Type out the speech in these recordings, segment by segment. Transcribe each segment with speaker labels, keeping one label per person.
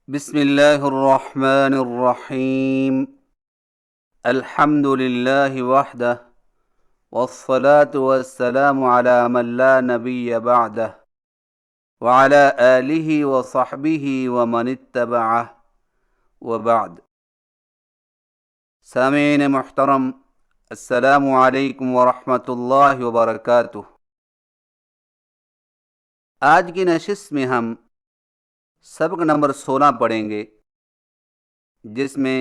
Speaker 1: بسم اللہ الرحمن الرحیم الحمد للہ وحدہ والصلاة والسلام علی من لا نبی بعدہ وعلی آلہ وصحبہ ومن اتبعہ وبعد۔ سامعین محترم، السلام علیکم ورحمۃ اللہ وبرکاتہ۔ آج کی نشست میں ہم سبق نمبر 16 پڑھیں گے، جس میں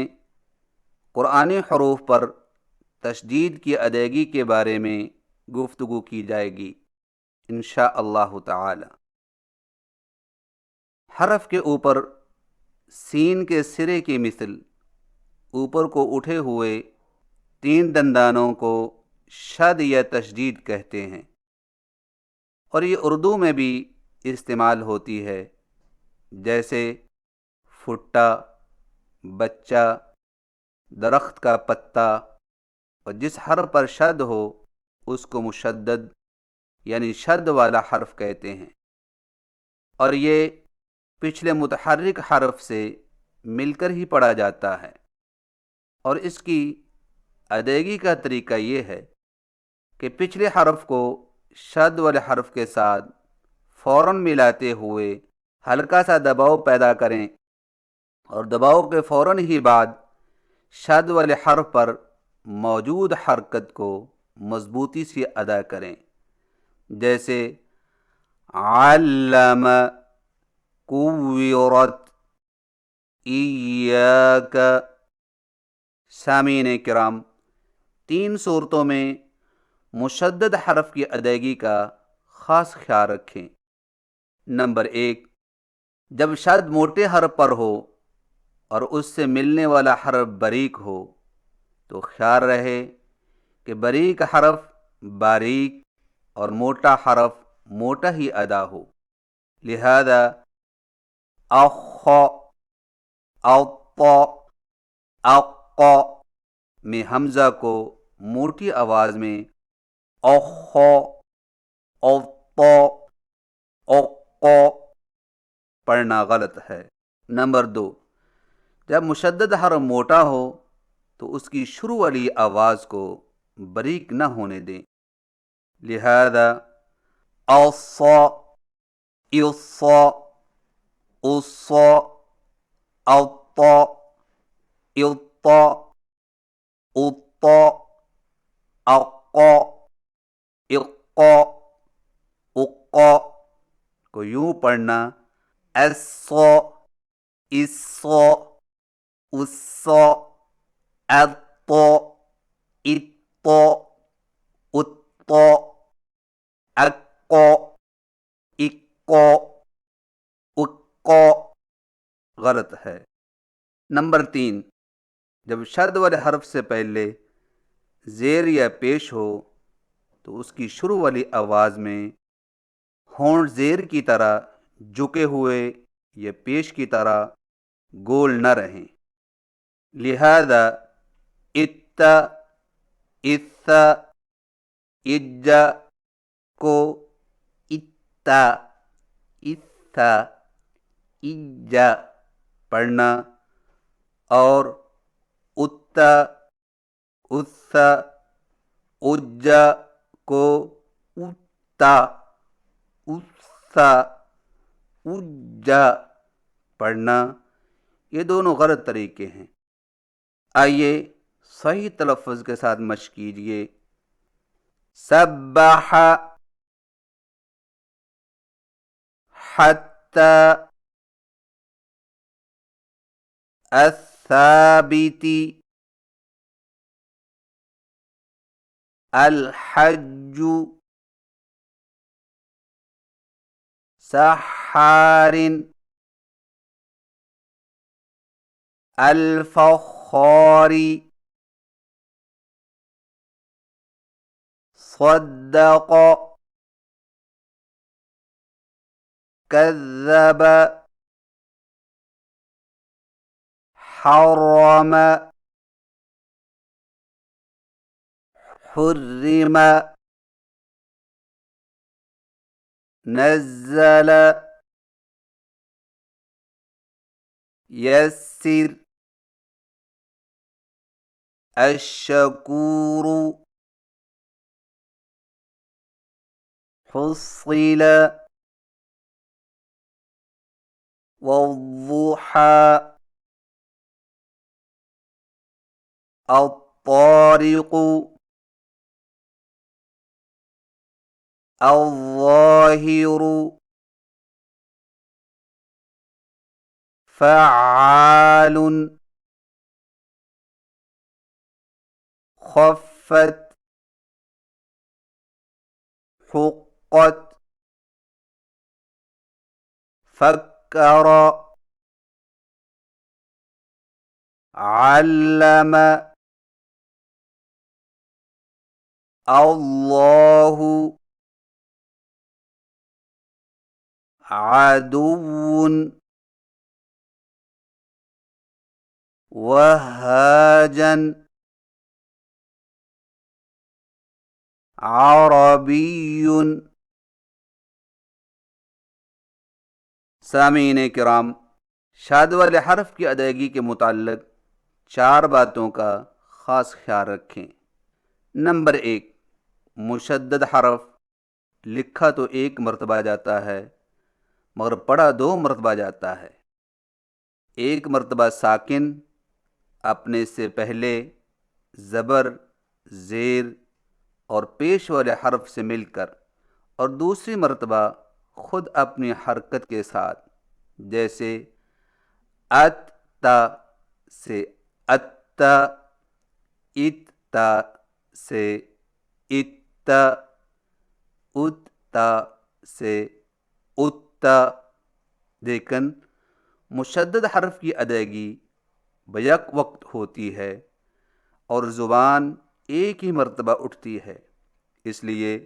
Speaker 1: قرآنی حروف پر تشدید کی ادائیگی کے بارے میں گفتگو کی جائے گی انشاء اللہ تعالی۔ حرف کے اوپر سین کے سرے کی مثل اوپر کو اٹھے ہوئے 3 دندانوں کو شد یا تشدید کہتے ہیں، اور یہ اردو میں بھی استعمال ہوتی ہے، جیسے پھٹا، بچہ، درخت کا پتا، اور جس حرف پر شد ہو اس کو مشدد یعنی شد والا حرف کہتے ہیں، اور یہ پچھلے متحرک حرف سے مل کر ہی پڑھا جاتا ہے۔ اور اس کی ادائیگی کا طریقہ یہ ہے کہ پچھلے حرف کو شد والے حرف کے ساتھ فوراً ملاتے ہوئے ہلکا سا دباؤ پیدا کریں، اور دباؤ کے فوراً ہی بعد شد والے حرف پر موجود حرکت کو مضبوطی سے ادا کریں، جیسے علم، کوّرت، ایاک۔ سامعین کرام، 3 صورتوں میں مشدد حرف کی ادائیگی کا خاص خیال رکھیں۔ نمبر 1، جب شد موٹے حرف پر ہو اور اس سے ملنے والا حرف باریک ہو تو خیال رہے کہ باریک حرف باریک اور موٹا حرف موٹا ہی ادا ہو، لہذا اخ، اط، اق میں حمزہ کو موٹی آواز میں اخ، اط، اق پڑھنا غلط ہے۔ نمبر 2، جب مشدد حرف موٹا ہو تو اس کی شروع والی آواز کو باریک نہ ہونے دیں، لہذا اص، اص، اص، اط، اط، اط، اق، اق، اق کو یوں پڑھنا اس، اس، اس، اط، اط، ات، اق، اق، اق غلط ہے۔ نمبر 3، جب شد والے حرف سے پہلے زیر یا پیش ہو تو اس کی شروع والی آواز میں ہونٹ زیر کی طرح جھکے ہوئے یا پیش کی طرح گول نہ رہیں، لہذا ات، اث، اج کو اتا، اث، اج پڑھنا، اور ات، اث، اج کو اتا، اث، اج پڑھنا۔ یہ دونوں غلط طریقے ہیں۔ آئیے صحیح تلفظ کے ساتھ مشق کیجیے۔ سبح، حتی، الثابت، الحج، سحار، الفخار، صدق، کذب، حرم، حرم، نزل، يسر الشكور حصل والضحى الطارق الظاهر فعال خفت حقت فكر علم الله عدو وهاجا عربي. سامعین کرام، شاد والے حرف کی ادائیگی کے متعلق 4 باتوں کا خاص خیال رکھیں۔ نمبر 1، مشدد حرف لکھا تو 1 مرتبہ جاتا ہے مگر پڑھا 2 مرتبہ جاتا ہے۔ 1 مرتبہ ساکن اپنے سے پہلے زبر، زیر اور پیش والے حرف سے مل کر، اور دوسری مرتبہ خود اپنی حرکت کے ساتھ، جیسے اتا سے اتا، اتا سے اتا، اتا سے اتا۔ لیکن مشدد حرف کی ادائیگی بیک وقت ہوتی ہے اور زبان ایک ہی مرتبہ اٹھتی ہے، اس لیے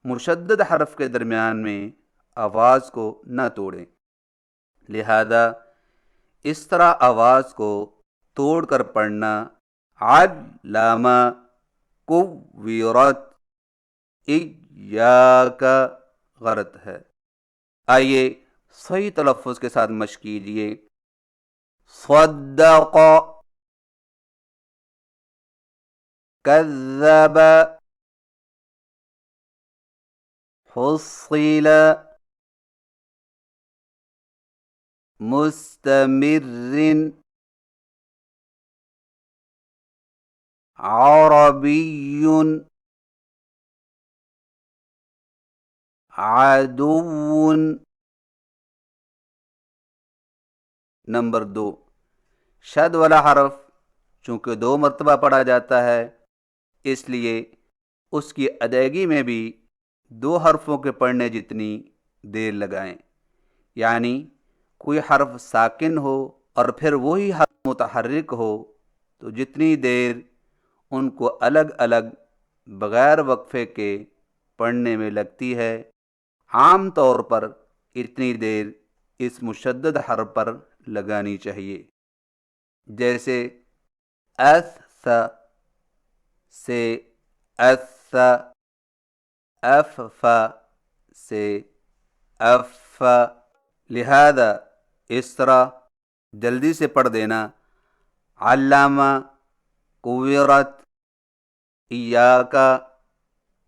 Speaker 1: مشدد حرف کے درمیان میں آواز کو نہ توڑیں، لہذا اس طرح آواز کو توڑ کر پڑھنا علامہ کوّرت ایاک غلط ہے۔ آئیے صحیح تلفظ کے ساتھ مشق کیجیے۔ صدق، کذب، حصل، مستمر، عربی، عدو۔ نمبر 2، شد والا حرف چونکہ 2 مرتبہ پڑھا جاتا ہے، اس لیے اس کی ادائیگی میں بھی 2 حرفوں کے پڑھنے جتنی دیر لگائیں، یعنی کوئی حرف ساکن ہو اور پھر وہی حرف متحرک ہو تو جتنی دیر ان کو الگ الگ بغیر وقفے کے پڑھنے میں لگتی ہے، عام طور پر اتنی دیر اس مشدد حرف پر لگانی چاہیے، جیسے اث سے اث، اف سے اف، لہذا اس طرح جلدی سے پڑھ دینا علامہ کوّرت ایاک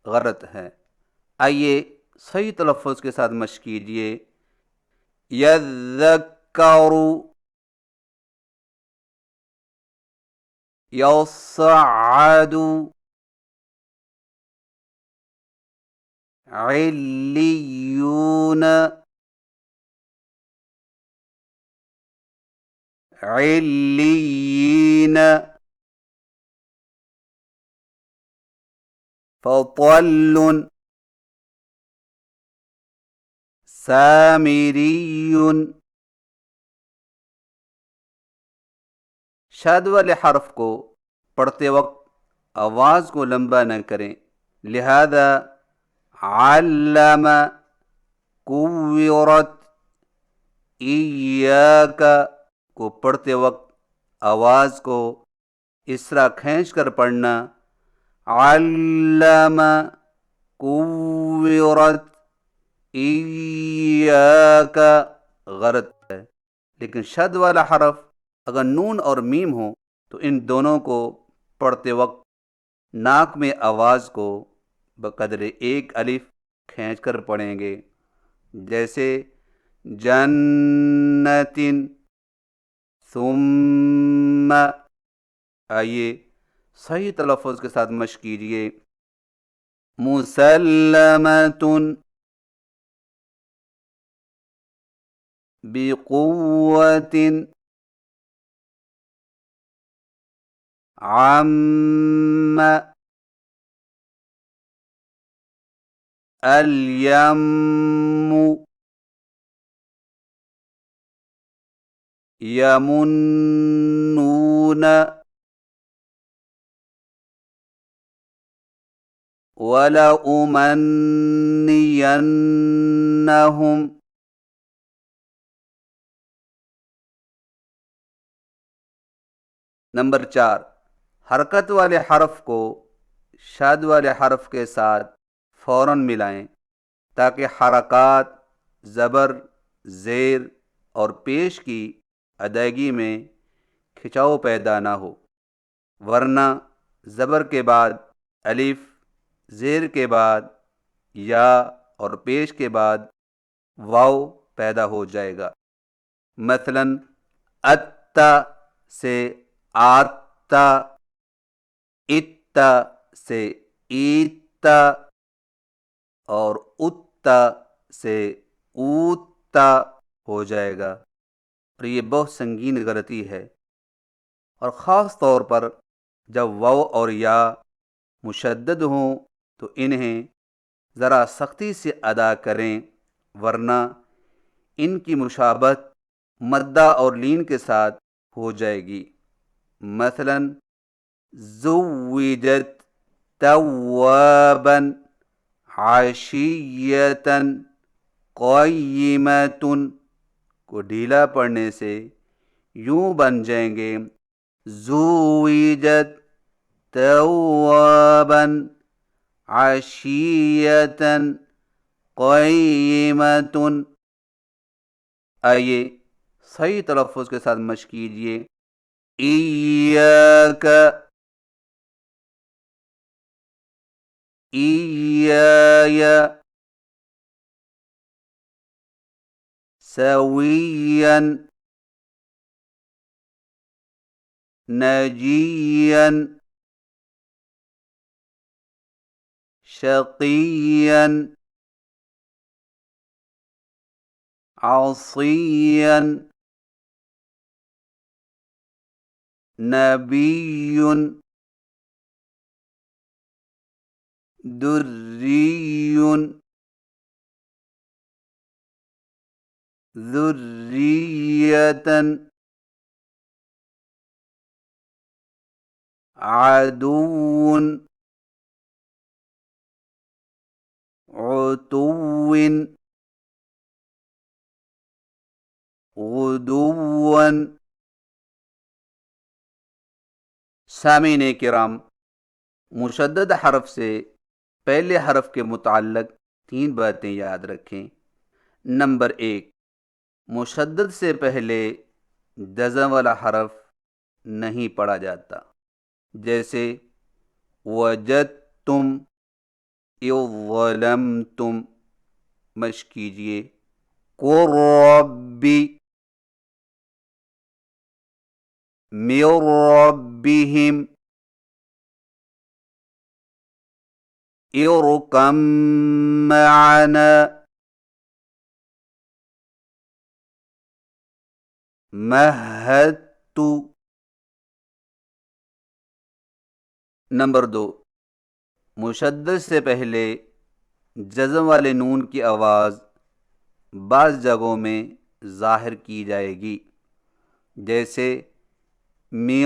Speaker 1: غلط ہے۔ آئیے صحیح تلفظ کے ساتھ مشق کیجیے۔ یذکر، یصعد، علیون، علیین، فطل، سامری۔ شد والے حرف کو پڑھتے وقت آواز کو لمبا نہ کریں، لہذا علم کوّرت ایاک کو پڑھتے وقت آواز کو اس طرح کھینچ کر پڑھنا علم کوّرت ایاک غلط ہے، لیکن شد والا حرف اگر نون اور میم ہو تو ان دونوں کو پڑھتے وقت ناک میں آواز کو بقدر ایک الف کھینچ کر پڑھیں گے، جیسے جنتن، ثم۔ آئیے صحیح تلفظ کے ساتھ مشق کیجیے، مسلمتن، بقوة، عم، الیم، یمنون، وَلَأُمَنِّيَنَّهُمْ۔ نمبر 4، حرکت والے حرف کو شاد والے حرف کے ساتھ فوراً ملائیں تاکہ حرکات زبر، زیر اور پیش کی ادائیگی میں کھچاؤ پیدا نہ ہو، ورنہ زبر کے بعد الف، زیر کے بعد یا اور پیش کے بعد واو پیدا ہو جائے گا۔ مثلاً اتا سے آتا، اتا سے ایتا اور اتا سے اوتا ہو جائے گا، اور یہ بہت سنگین غلطی ہے، اور خاص طور پر جب واو اور یا مشدد ہوں تو انہیں ذرا سختی سے ادا کریں، ورنہ ان کی مشابہت مدہ اور لین کے ساتھ ہو جائے گی۔ مثلا زوجت توابا، عشیتا، قیمۃ کو ڈھیلا پڑھنے سے یوں بن جائیں گے زوجت توابا، عشیتا، قیمۃ۔ آئیے صحیح تلفظ کے ساتھ مشق کیجیے، ایاک، ایای، سویا، نجیا، شقیا، عصیا، نبی، دری، ذریۃ، عدو، عتو، غدو۔ سامعین کرام، مشدد حرف سے پہلے حرف کے متعلق 3 باتیں یاد رکھیں۔ نمبر 1، مشدد سے پہلے جزم والا حرف نہیں پڑھا جاتا، جیسے وجدتم، اذ ظلمتم۔ مشق کیجیے، قل ربی، من ربہم، ارکم معنا، مہدت۔ نمبر 2، مشدد سے پہلے جزم والے نون کی آواز بعض جگہوں میں ظاہر کی جائے گی، جیسے من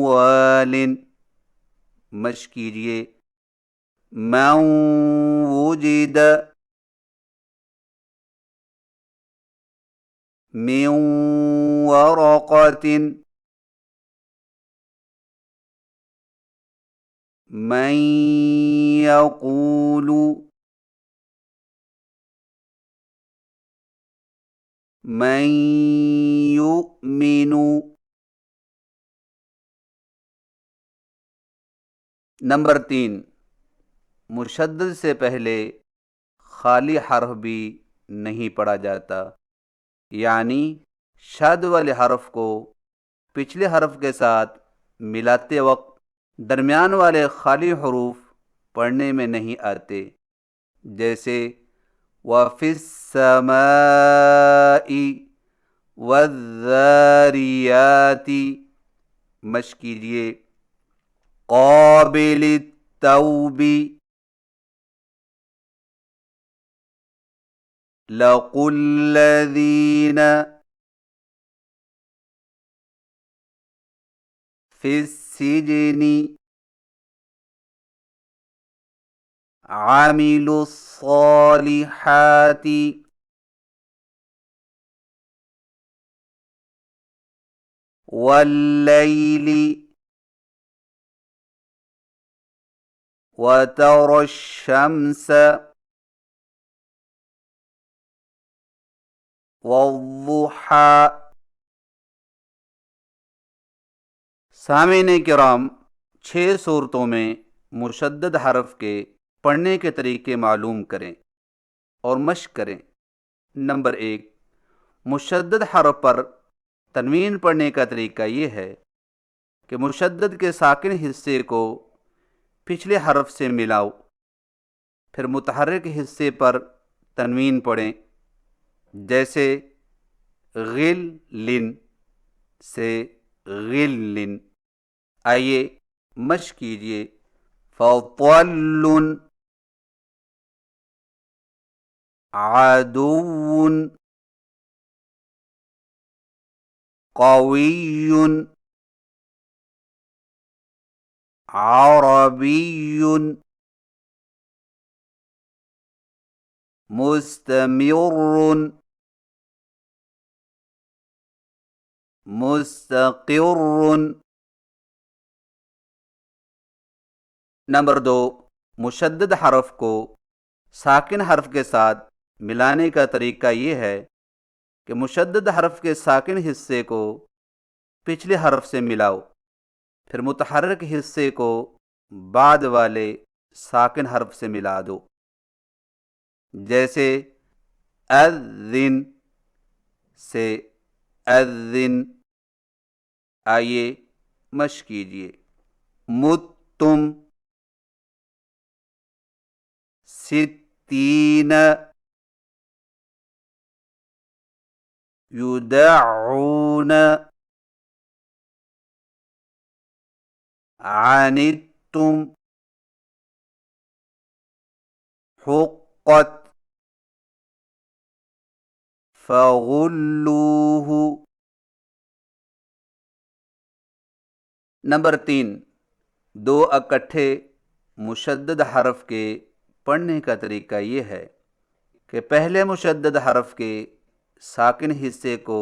Speaker 1: وال۔ مشق کیجیے، من وجد، من ورقۃ، من یقول۔ من یؤمن. نمبر 3، مشدد سے پہلے خالی حرف بھی نہیں پڑھا جاتا، یعنی شد والے حرف کو پچھلے حرف کے ساتھ ملاتے وقت درمیان والے خالی حروف پڑھنے میں نہیں آتے، جیسے وَفِي السَّمَاءِ وَالذَّارِيَاتِ. مشق کیجئے. قابل التوب. لَقُوا الَّذِينَ فِي السِّجْنِ عَمِلُوا الصَّالِحَاتِ. وَاللَّيْلِ وَتَرَى الشَّمْسَ وَالضُّحَى. سامعین کرام، 6 صورتوں میں مشدد حرف کے پڑھنے کے طریقے معلوم کریں اور مشق کریں. نمبر 1، مشدد حرف پر تنوین پڑھنے کا طریقہ یہ ہے کہ مشدد کے ساکن حصے کو پچھلے حرف سے ملاؤ، پھر متحرک حصے پر تنوین پڑھیں، جیسے غل سے غل. آئیے مشق کیجئے. فَطَلٌّ عَدُوٌّ قَوِيٌّ عَرَبِيٌّ مُسْتَمِرٌّ مُسْتَقِرٌّ. نمبر 2، مشدد حرف کو ساکن حرف کے ساتھ ملانے کا طریقہ یہ ہے کہ مشدد حرف کے ساکن حصے کو پچھلے حرف سے ملاؤ، پھر متحرک حصے کو بعد والے ساکن حرف سے ملا دو، جیسے اذن سے اذن. آئیے مشق کیجئے. متم ستین یدعون عنتم حقت فغلوه. نمبر 3، 2 اکٹھے مشدد حرف کے پڑھنے کا طریقہ یہ ہے کہ پہلے مشدد حرف کے ساکن حصے کو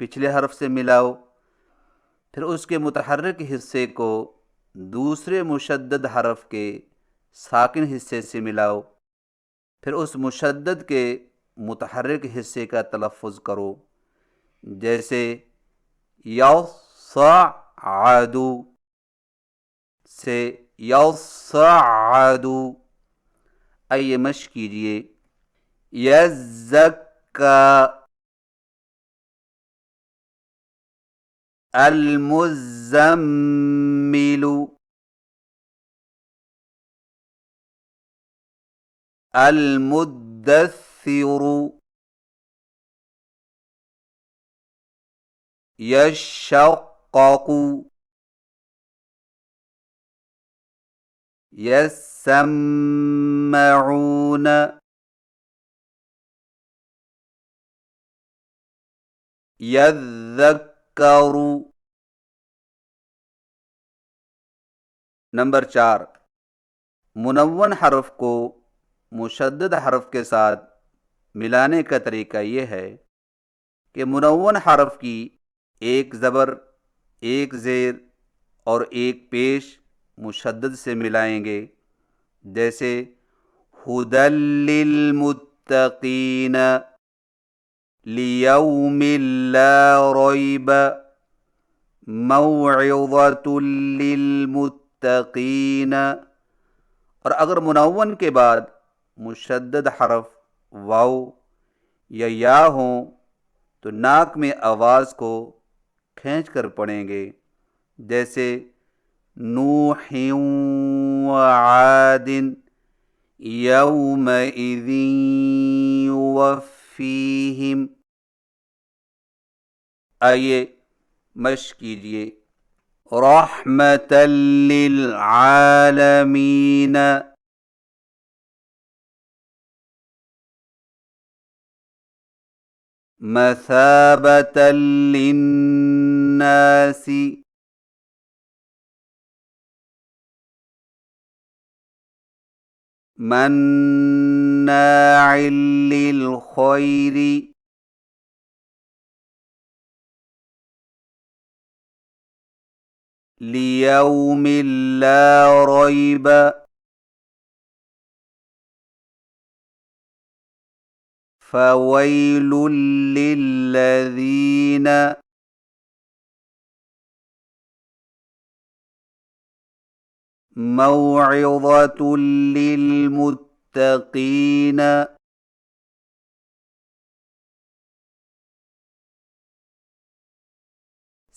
Speaker 1: پچھلے حرف سے ملاؤ، پھر اس کے متحرک حصے کو دوسرے مشدد حرف کے ساکن حصے سے ملاؤ، پھر اس مشدد کے متحرک حصے کا تلفظ کرو، جیسے یصعد سے یصعد. آئیے مشق کیجئے. یزکا المزمل المدثر یشقق یسمعون یذکر. نمبر 4، منون حرف کو مشدد حرف کے ساتھ ملانے کا طریقہ یہ ہے کہ منون حرف کی ایک زبر، ایک زیر اور ایک پیش مشدد سے ملائیں گے، جیسے ھدی للمتقین. لیوم لا ریب موعظۃ للمتقین، اور اگر منون کے بعد مشدد حرف واو یا یا ہوں تو ناک میں آواز کو کھینچ کر پڑھیں گے، جیسے نوح وعاد یومئذ یوفیہم۔ آئیے مشق کیجئے۔ رحمۃ للعالمین، مثابۃ للناس، مناع للخیر، لیوم لا ریب، فویل للذین، موعظۃ للمتقین،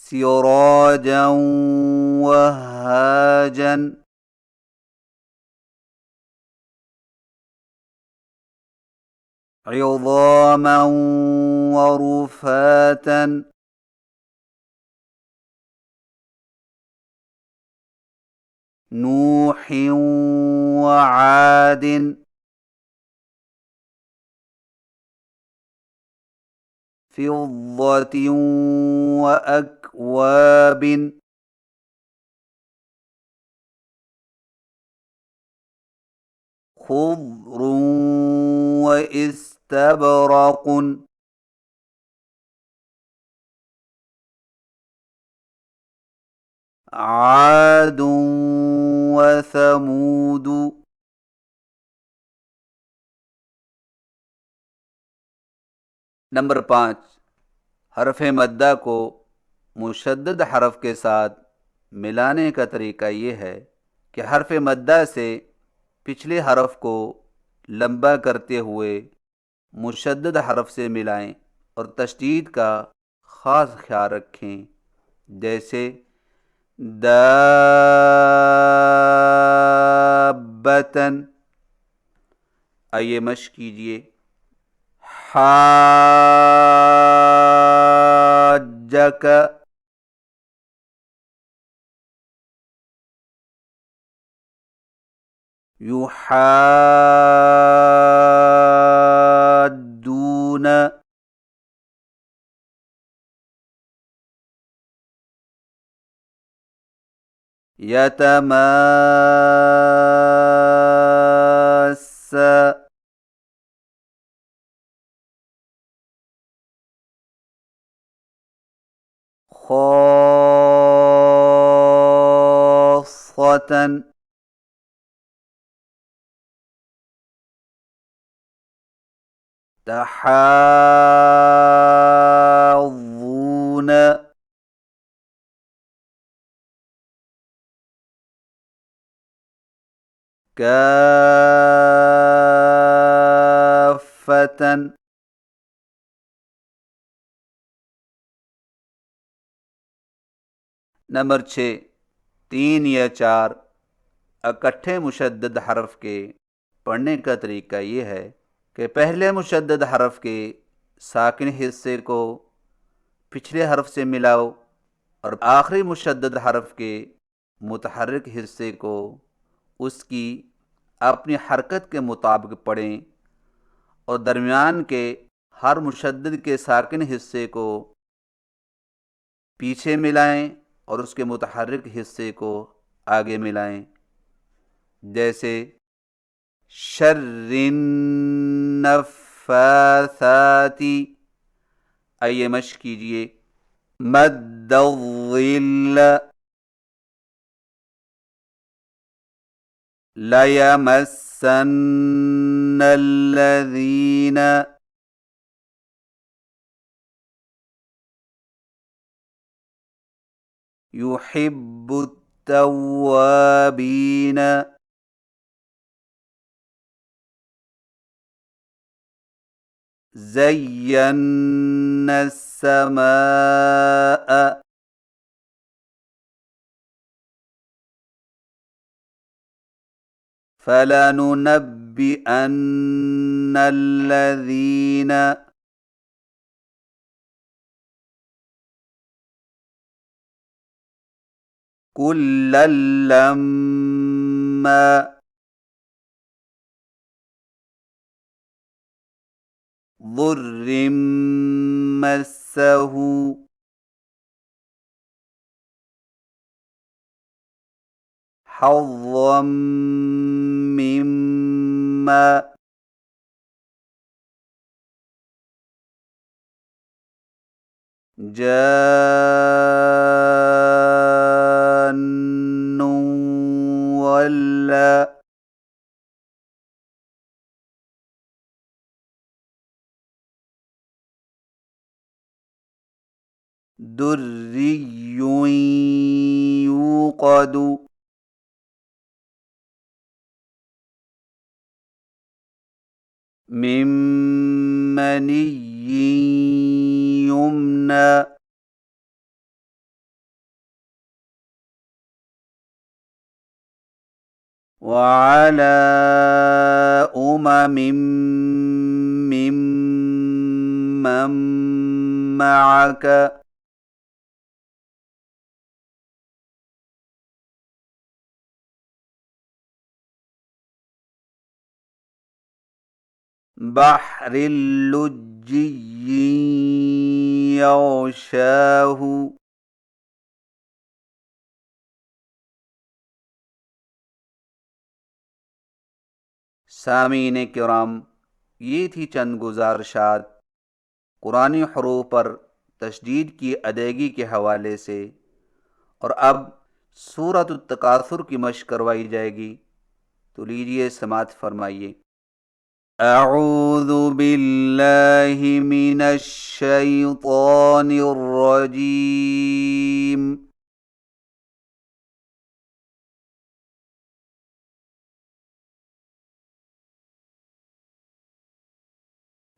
Speaker 1: سراجا وہاجا، عظاما ورفاتا، نوح وعاد، فضة وأكواب، خضر واستبرق، عاد وثمود۔ نمبر 5، حرف مدہ کو مشدد حرف کے ساتھ ملانے کا طریقہ یہ ہے کہ حرف مدہ سے پچھلے حرف کو لمبا کرتے ہوئے مشدد حرف سے ملائیں اور تشدید کا خاص خیال رکھیں، جیسے دابتن۔ آئیے مشق کیجئے۔ حاجک، یحاجون، یتماسا، خاصة، تحاضون، كافة۔ نمبر 6، 3 یا 4 اکٹھے مشدد حرف کے پڑھنے کا طریقہ یہ ہے کہ پہلے مشدد حرف کے ساکن حصے کو پچھلے حرف سے ملاؤ اور آخری مشدد حرف کے متحرک حصے کو اس کی اپنی حرکت کے مطابق پڑھیں اور درمیان کے ہر مشدد کے ساکن حصے کو پیچھے ملائیں اور اس کے متحرک حصے کو آگے ملائیں، جیسے شر النفاثات۔ آئیے مشق کیجئے۔ مد الظل، لیمسن الذین، يحب التوابين زينا السماء فلننبئن الذين كلا لما ضر مسه حظا مما جان ولا دري يوقد من مني يمنى وعلى ممن معك بحر اللجي يغشاه سامعین کرام، یہ تھی چند گزارشات قرآنی حروف پر تشدید کی ادائیگی کے حوالے سے، اور اب سورۃ التکاثر کی مشق کروائی جائے گی، تو لیجئے سماعت فرمائیے۔ اعوذ باللہ من الشیطان الرجیم،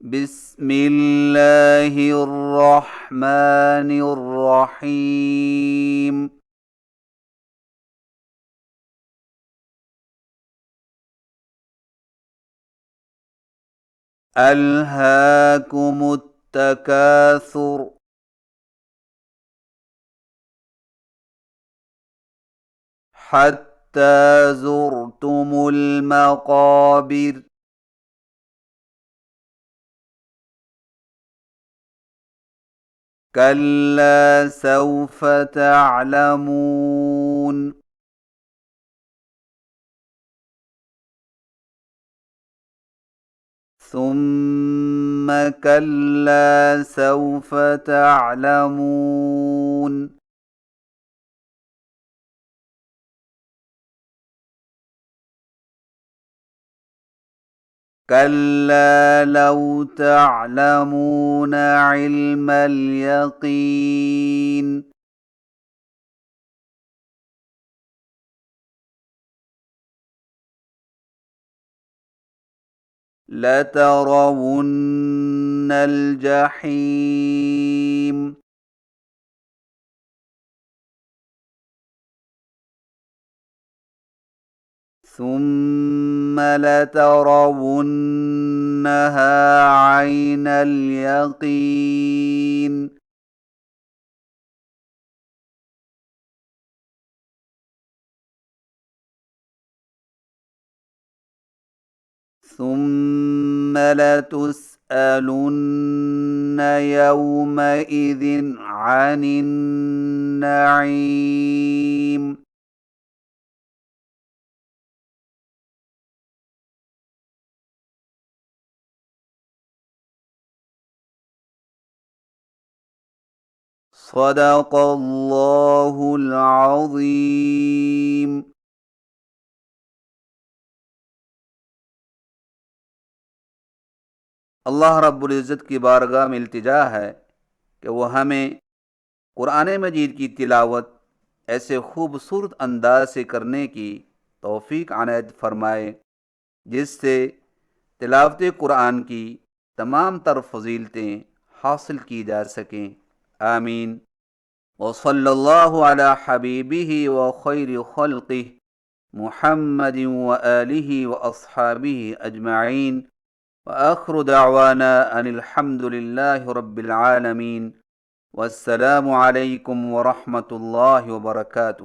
Speaker 1: بسم اللہ الرحمن الرحیم۔ الہاکم التکاثر حتی زرتم المقابر كلا سوف تعلمون ثم كلا سوف تعلمون كلا لو تعلمون علم اليقين لترون الجحيم ثم لترونها عين اليقين ثم لتسألن يومئذ عن النعيم صدق اللہ العظیم۔ اللہ رب العزت کی بارگاہ میں التجا ہے کہ وہ ہمیں قرآن مجید کی تلاوت ایسے خوبصورت انداز سے کرنے کی توفیق عنایت فرمائے جس سے تلاوت قرآن کی تمام تر فضیلتیں حاصل کی جا سکیں، آمین۔ وصلی اللہ علی حبیبہ وخیر خلقہ محمد وآلہ واصحابہ اجمعین، وآخر دعوانا ان الحمد للہ رب العالمین، والسلام علیکم ورحمۃ اللہ وبرکاتہ۔